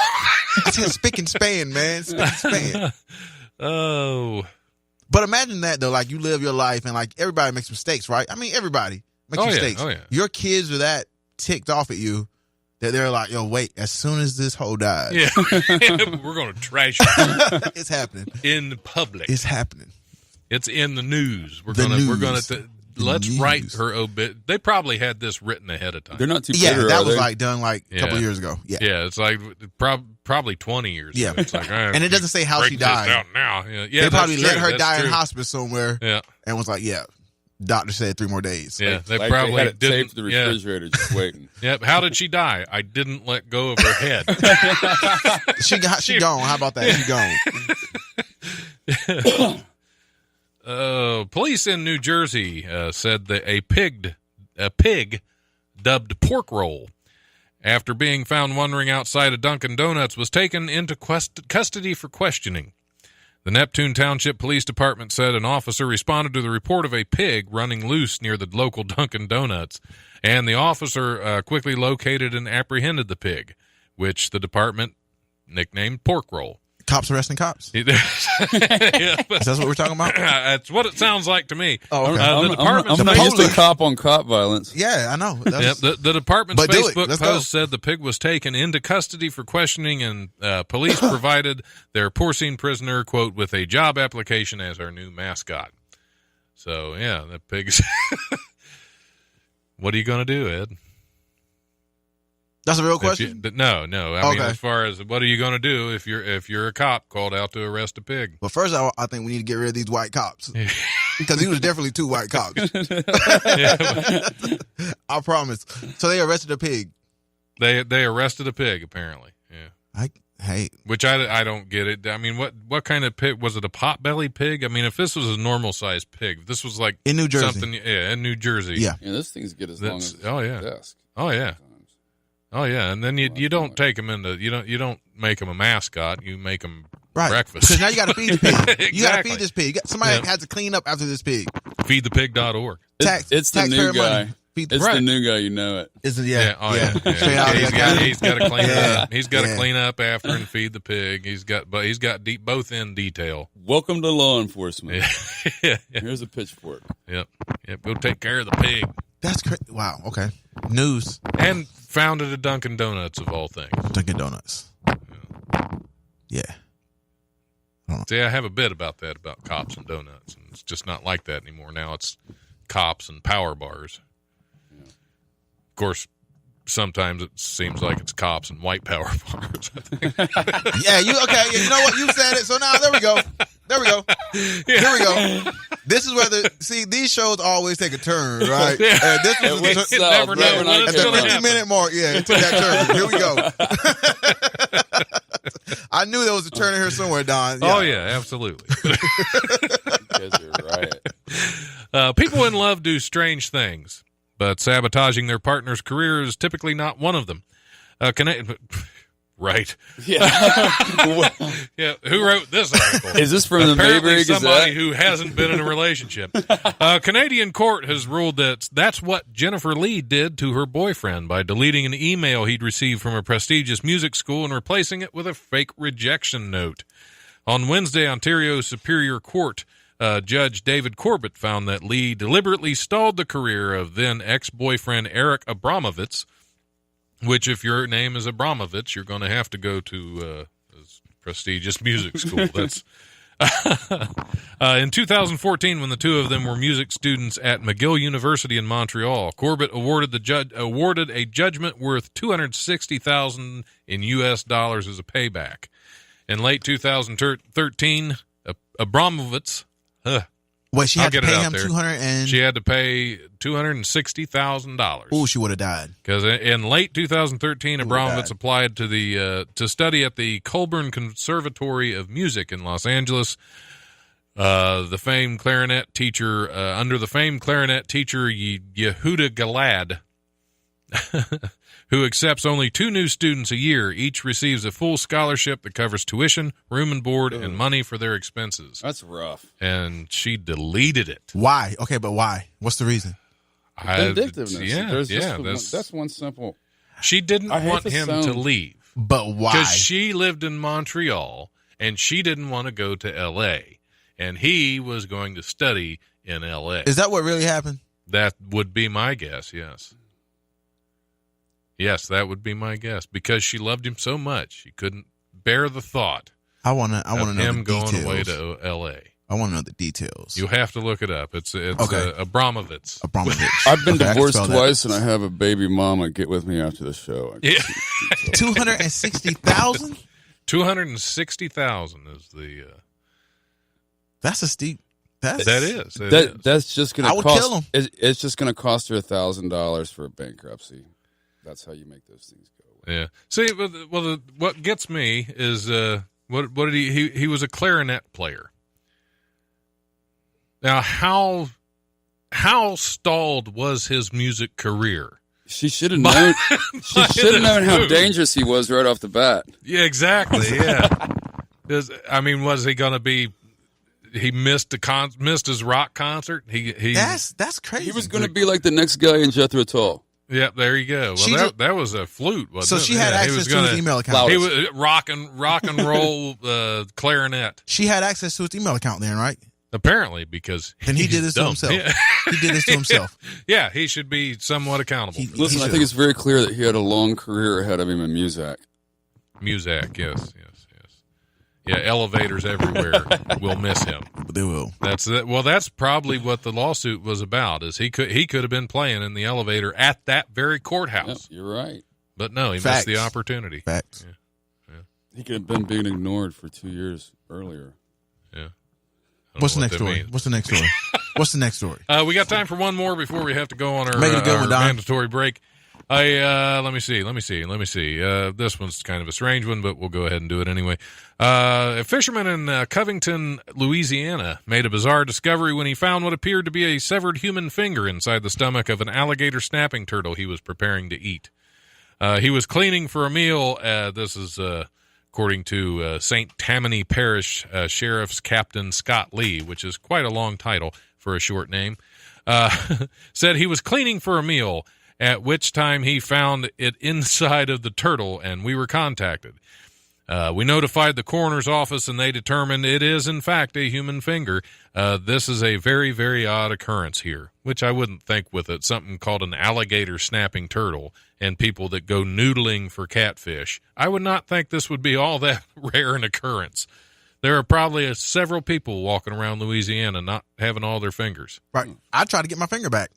I said spick and span, man. Spick and span. Oh. But imagine that, though. Like, you live your life and, like, everybody makes mistakes, right? I mean, everybody makes mistakes. Oh, yeah. Your kids are that ticked off at you that they're like, yo, wait, as soon as this hoe dies, Yeah. We're going to trash it it's happening. in public. It's happening. It's in the news. We're The gonna news. let's news. write her obit. They probably had this written ahead of time. They're not too Yeah, bitter, that are was they? like done like a couple years ago. Yeah. Yeah, it's like probably 20 years Yeah. ago. It's like, And it doesn't say how she break this died. out now. Yeah, they probably that's let true. her That's die true. in hospice somewhere Yeah. and was like, yeah, Doctor said 3 more days. Yeah, they Like probably they had it didn't. taped to the refrigerator, just waiting. Yep. How did she die? I didn't let go of her head. She gone. How about that? She gone. Police in New Jersey said that a pig dubbed pork roll, after being found wandering outside a Dunkin' Donuts, was taken into custody for questioning. The Neptune Township Police Department said an officer responded to the report of a pig running loose near the local Dunkin' Donuts, and the officer quickly located and apprehended the pig, which the department nicknamed Pork Roll. Cops arresting cops. Yeah, but That's what we're talking about. that's what it sounds like to me. Oh, okay. The department's I'm not used to police- cop-on-cop violence. Yeah, I know. Yep, the department's But do it. Facebook Let's post go. said the pig was taken into custody for questioning, and police provided their porcine prisoner, quote, with a job application as our new mascot. So, yeah, the pig's... What are you going to do, Ed? That's a real If question. no. I mean, Okay. as far as what are you going to do if you're a cop called out to arrest a pig? But first, I think we need to get rid of these white cops because he was definitely 2 white cops. I promise. So they arrested a pig. They arrested a pig, apparently. Yeah. Hey, Which I don't get it. I mean, what kind of pig was it? A potbelly pig? I mean, if this was a normal sized pig, if this was like in New Jersey. something, yeah, in New Jersey, Yeah. Yeah, those things get as long That's- as oh, yeah. the desk. oh yeah, Sometimes. oh yeah, and then you don't take them into you don't make them a mascot. You make them Right. breakfast. Because now you got to feed the pig. You got to Exactly. feed this pig. Somebody Yeah. has to clean up after this pig. Feedthepig.org. It's the new taxpayer guy. money. Feed It's Right. the new guy, you know it. Is it? Yeah, oh yeah. Straight out of He's the got county. to clean Yeah. up. He's got to Yeah. clean up after and feed the pig. He's got both in detail. Welcome to law enforcement. Yeah. Here's a pitchfork. Yep. Go take care of the pig. That's crazy. Wow. Okay. News. And founded a Dunkin' Donuts of all things. Dunkin' Donuts. Yeah. See, I have a bit about that, about cops and donuts, and it's just not like that anymore. Now it's cops and power bars. Of course, sometimes it seems like it's cops and white power bars. I think. Yeah. You okay? You know what? You said it. So now there we go. There we go. Here we go. This is where these shows always take a turn, right? Yeah. And this was went the south, never know never when know. it's at the going to 50 happen. minute mark. Yeah, it took that turn. Here we go. I knew there was a turn in here somewhere, Don. Oh, yeah, absolutely. You guys are right. People in love do strange things, but sabotaging their partner's career is typically not one of them. Right. Yeah. Yeah. Who wrote this article? Is this from the Apparently Mayberry somebody Gazette? who hasn't been in a relationship. A Canadian court has ruled that that's what Jennifer Lee did to her boyfriend by deleting an email he'd received from a prestigious music school and replacing it with a fake rejection note. On Wednesday, Ontario Superior Court Judge David Corbett found that Lee deliberately stalled the career of then ex-boyfriend Eric Abramovitz, which, if your name is Abramovitz, you're going to have to go to this prestigious music school. That's in 2014, when the two of them were music students at McGill University in Montreal. Corbett awarded a judgment worth $260,000 in U.S. dollars as a payback. In late 2013, Abramovitz. Wait, she I'll had to get it pay out him there. 200 and She had to pay $260,000. oh, she would have died. Because in late 2013, Abramovitz died. applied to to study at the Colburn Conservatory of Music in Los Angeles. The famed clarinet teacher, under the famed clarinet teacher Yehuda Galad, who accepts only 2 new students a year. Each receives a full scholarship that covers tuition, room and board, and money for their expenses. That's rough. And she deleted it. Why? Okay, but why? What's the reason? Vindictiveness. Yeah, There's just yeah. that's one simple. She didn't I hate want to him sound- to leave. But why? Because she lived in Montreal, and she didn't want to go to L.A., and he was going to study in L.A. Is that what really happened? That would be my guess, yes. Yes, that would be my guess, because she loved him so much, she couldn't bear the thought I want to of know him the going details. away to L.A. I want to know the details. You have to look it up. It's Okay. Abramovitz. Abramovich. I've been Okay, I can divorced spell that. twice, and I have a baby mama. Get with me after the show. Yeah. 260,000. 260,000 is the... That's a steep. That is. That's just going I to would cost. kill him. It's just going to cost her $1,000 for a bankruptcy. That's how you make those things go. Yeah. See, what gets me is what did he was a clarinet player. Now, how stalled was his music career? She should have known. She should have known how dangerous he was right off the bat. Yeah, exactly. Yeah. Was he going to be? He missed his rock concert. That's crazy. He was going to be like the next guy in Jethro Tull. Yep, there you go. Well, that was a flute, wasn't it? So she had access to his email account. He was rock and roll clarinet. She had access to his email account then, right? Apparently, because he did this to himself. Yeah. He did this to himself. Yeah, he should be somewhat accountable. Listen, I think it's very clear that he had a long career ahead of him in Muzak. Muzak, yes. Yeah, elevators everywhere will miss him. They will. That's probably what the lawsuit was about. Is he could have been playing in the elevator at that very courthouse. Yep, you're right. But no, he missed the opportunity. Facts. Yeah. He could have been being ignored for 2 years earlier. Yeah. What's the next story? What's the next story? We got time for one more before we have to go on our mandatory break. Let me see. This one's kind of a strange one, but we'll go ahead and do it anyway. A fisherman in Covington, Louisiana, made a bizarre discovery when he found what appeared to be a severed human finger inside the stomach of an alligator snapping turtle he was preparing to eat. He was cleaning for a meal. This is according to St. Tammany Parish Sheriff's Captain Scott Lee, which is quite a long title for a short name, said he was cleaning for a meal, at which time he found it inside of the turtle, and we were contacted. We notified the coroner's office, and they determined it is, in fact, a human finger. This is a very, very odd occurrence here, which I wouldn't think with it. Something called an alligator snapping turtle and people that go noodling for catfish. I would not think this would be all that rare an occurrence. There are probably several people walking around Louisiana not having all their fingers. Right. I tried to get my finger back.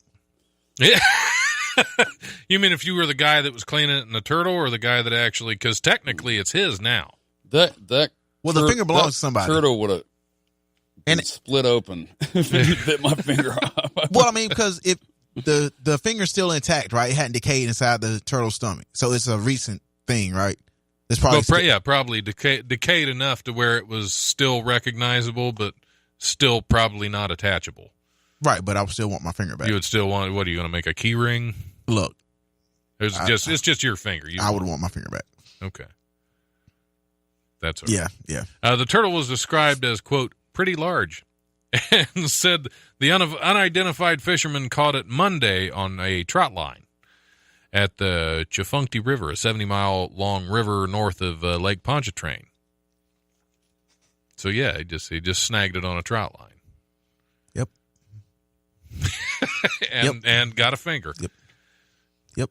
Yeah. You mean if you were the guy that was cleaning it in the turtle, or the guy that actually? Because technically, it's his now. The finger belongs to somebody. Turtle would have split open if you bit my finger off. Well, I mean, because if the finger's still intact, right? It hadn't decayed inside the turtle's stomach, so it's a recent thing, right? It's probably probably decayed enough to where it was still recognizable, but still probably not attachable. Right, but I would still want my finger back. You would still want? What are you going to make a key ring? Look, it's just your finger. I would want my finger back. Okay, that's okay. Yeah. The turtle was described as, quote, pretty large, and said the unidentified fisherman caught it Monday on a trot line at the Chifuncty River, a 70-mile long river north of Lake Pontchartrain. So yeah, he just snagged it on a trot line. Yep. and got a finger. Yep.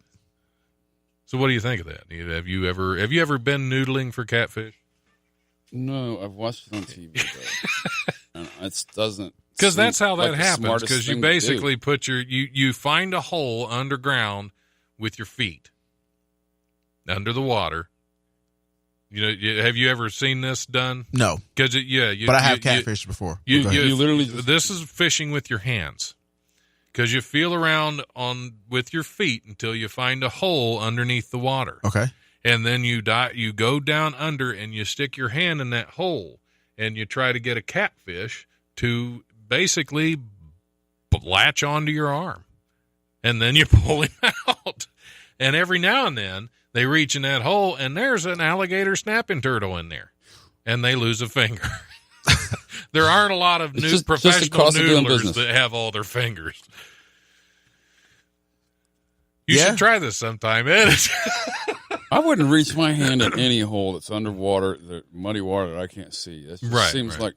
So what do you think of that? Have you ever been noodling for catfish? No, I've watched it on TV though. And it doesn't. Because that's how that happens. Because you basically put you find a hole underground with your feet under the water. Have you ever seen this done? No. Because but I have catfished before. You literally. This is fishing with your hands. Because you feel around with your feet until you find a hole underneath the water. Okay. And then you go down under and you stick your hand in that hole and you try to get a catfish to basically latch onto your arm. And then you pull him out. And every now and then they reach in that hole and there's an alligator snapping turtle in there. And they lose a finger. There aren't a lot of professional noodlers that have all their fingers. You should try this sometime, Ed. I wouldn't reach my hand in any hole that's underwater, the muddy water that I can't see. That just seems like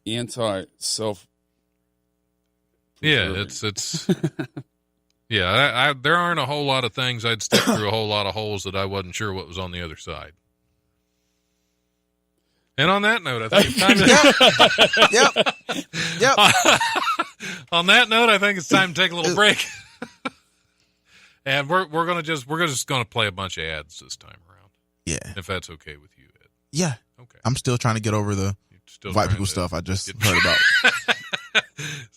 anti-self. Yeah, it's yeah. There aren't a whole lot of things I'd stick through a whole lot of holes that I wasn't sure what was on the other side. And on that note, I think it's time to On that note, I think it's time to take a little break. And we're just gonna play a bunch of ads this time around. Yeah. If that's okay with you, Ed. Yeah. Okay. I'm still trying to get over the white people stuff I just heard about.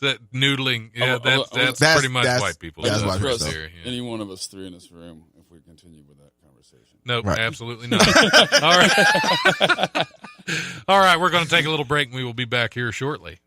That noodling, yeah, that's That's- pretty much that's- white people. that's stuff white right people. there, yeah. Any one of us three in this room, if we continue with that conversation. Nope, Right. absolutely not. All right. All right, we're going to take a little break and we will be back here shortly.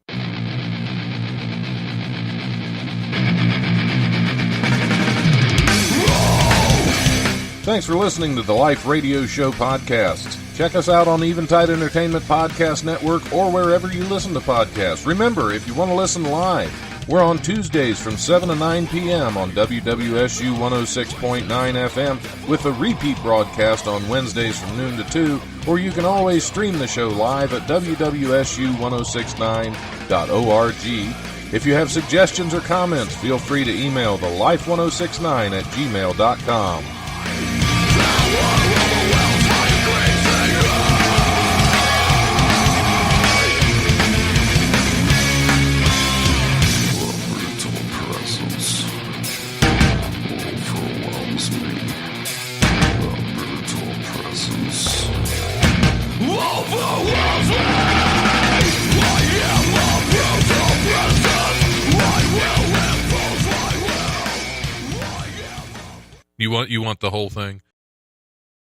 Thanks for listening to the Life Radio Show podcast. Check us out on the Eventide Entertainment Podcast Network or wherever you listen to podcasts. Remember, if you want to listen live, we're on Tuesdays from 7 to 9 p.m. on WWSU 106.9 FM with a repeat broadcast on Wednesdays from noon to 2, or you can always stream the show live at wwsu1069.org. If you have suggestions or comments, feel free to email the life1069@gmail.com. Brutal presence overwhelms me. The brutal presence overwhelms me. I am a brutal presence. I will impose my will. You want the whole thing?